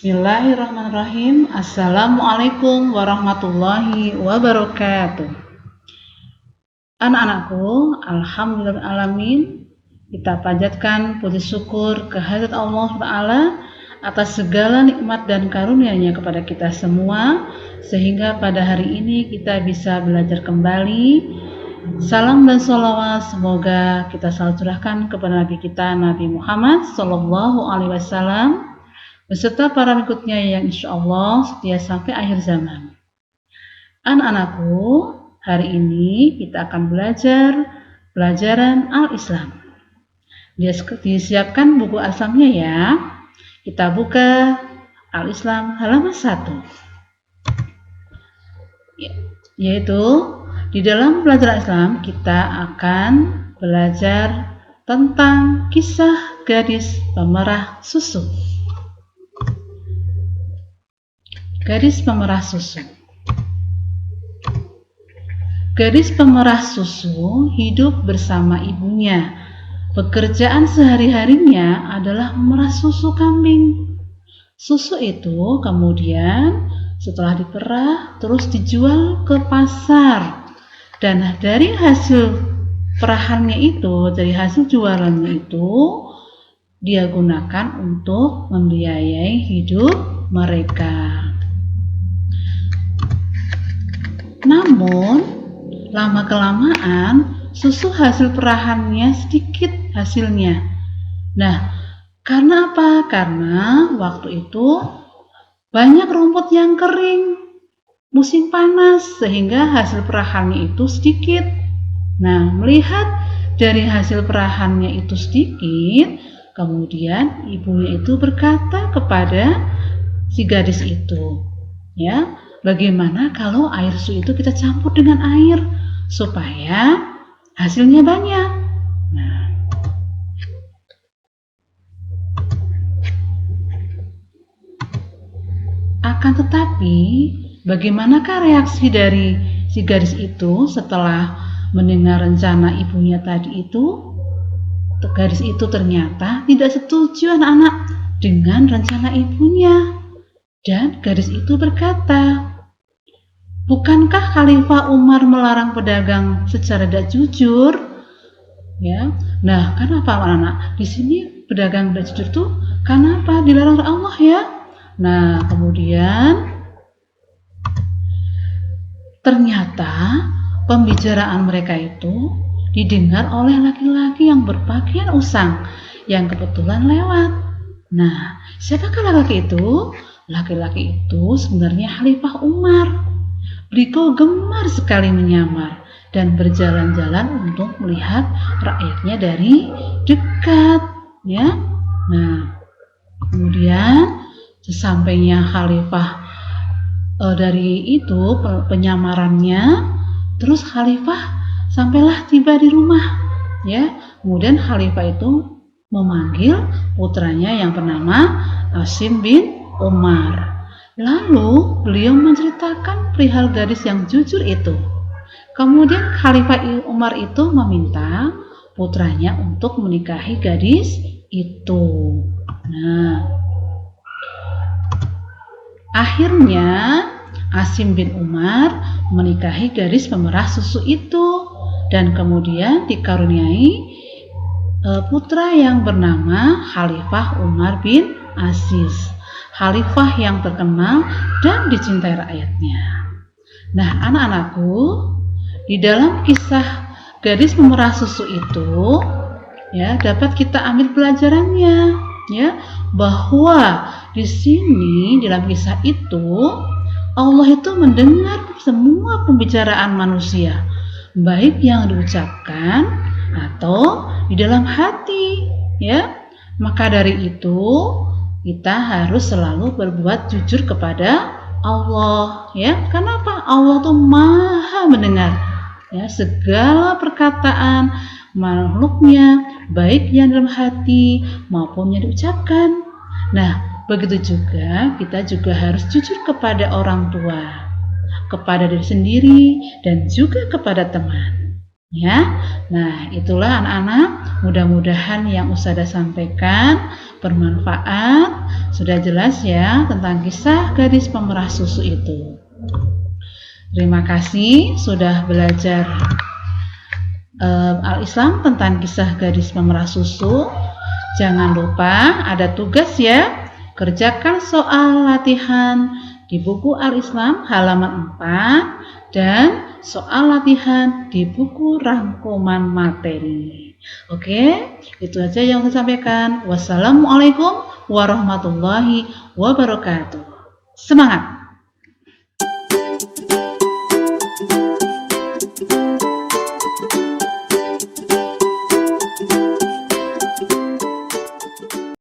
Bismillahirrahmanirrahim. Assalamualaikum warahmatullahi wabarakatuh. Anak-anakku, alhamdulillahirrahmanirrahim. Kita panjatkan puji syukur kehadirat Allah Ta'ala atas segala nikmat dan karunia-Nya kepada kita semua, sehingga pada hari ini kita bisa belajar kembali. Salam dan sholawat semoga kita selalu curahkan kepada Nabi kita, Nabi Muhammad Sallallahu Alaihi Wasallam, beserta para pengikutnya yang insya Allah setia sampai akhir zaman. Anak-anakku, hari ini kita akan belajar pelajaran Al-Islam. Disiapkan buku Al-Islamnya ya. Kita buka Al-Islam halaman 1. Yaitu di dalam pelajaran Islam kita akan belajar tentang kisah gadis pemerah susu. Gadis pemerah susu. Gadis pemerah susu hidup bersama ibunya. Pekerjaan sehari-harinya adalah memerah susu kambing. Susu itu kemudian setelah diperah terus dijual ke pasar. Dan dari hasil perahannya itu, dari hasil jualannya itu, dia gunakan untuk membiayai hidup mereka. Namun, lama-kelamaan susu hasil perahannya sedikit hasilnya. Nah, karena apa? Karena waktu itu banyak rumput yang kering, musim panas, sehingga hasil perahannya itu sedikit. Nah, melihat dari hasil perahannya itu sedikit, kemudian ibunya itu berkata kepada si gadis itu, ya, bagaimana kalau air susu itu kita campur dengan air supaya hasilnya banyak. Nah, akan tetapi bagaimanakah reaksi dari si gadis itu setelah mendengar rencana ibunya tadi itu? Gadis itu ternyata tidak setuju anak-anak dengan rencana ibunya. Dan gadis itu berkata, bukankah Khalifah Umar melarang pedagang secara tidak jujur? Ya, nah kenapa anak-anak? Di sini pedagang tidak jujur tuh kenapa dilarang oleh Allah ya? Nah, kemudian ternyata pembicaraan mereka itu didengar oleh laki-laki yang berpakaian usang yang kebetulan lewat. Nah, siapakah laki-laki itu? Laki-laki itu sebenarnya Khalifah Umar. Beliau gemar sekali menyamar dan berjalan-jalan untuk melihat rakyatnya dari dekat, ya. Nah, kemudian sesampainya Khalifah dari itu penyamarannya, terus Khalifah sampailah tiba di rumah, ya. Kemudian Khalifah itu memanggil putranya yang bernama Asim bin Umar. Lalu beliau menceritakan perihal gadis yang jujur itu. Kemudian Khalifah Umar itu meminta putranya untuk menikahi gadis itu. Nah, akhirnya Asim bin Umar menikahi gadis pemerah susu itu dan kemudian dikaruniai putra yang bernama Khalifah Umar bin Aziz. Khalifah yang terkenal dan dicintai rakyatnya. Nah, anak-anakku, di dalam kisah gadis pemerah susu itu, ya, dapat kita ambil pelajarannya, ya, bahwa di sini dalam kisah itu Allah itu mendengar semua pembicaraan manusia, baik yang diucapkan atau di dalam hati, ya. Maka dari itu kita harus selalu berbuat jujur kepada Allah, ya. Kenapa? Allah tuh maha mendengar, ya, segala perkataan makhluknya, baik yang dalam hati maupun yang diucapkan. Nah, begitu juga kita juga harus jujur kepada orang tua, kepada diri sendiri, dan juga kepada teman. Ya. Nah, itulah anak-anak, mudah-mudahan yang Ustazah sampaikan bermanfaat. Sudah jelas ya tentang kisah gadis pemerah susu itu. Terima kasih sudah belajar Al-Islam tentang kisah gadis pemerah susu. Jangan lupa ada tugas ya. Kerjakan soal latihan di buku Al-Islam halaman 4 dan soal latihan di buku rangkuman materi. Oke, itu aja yang saya sampaikan. Wassalamualaikum warahmatullahi wabarakatuh. Semangat!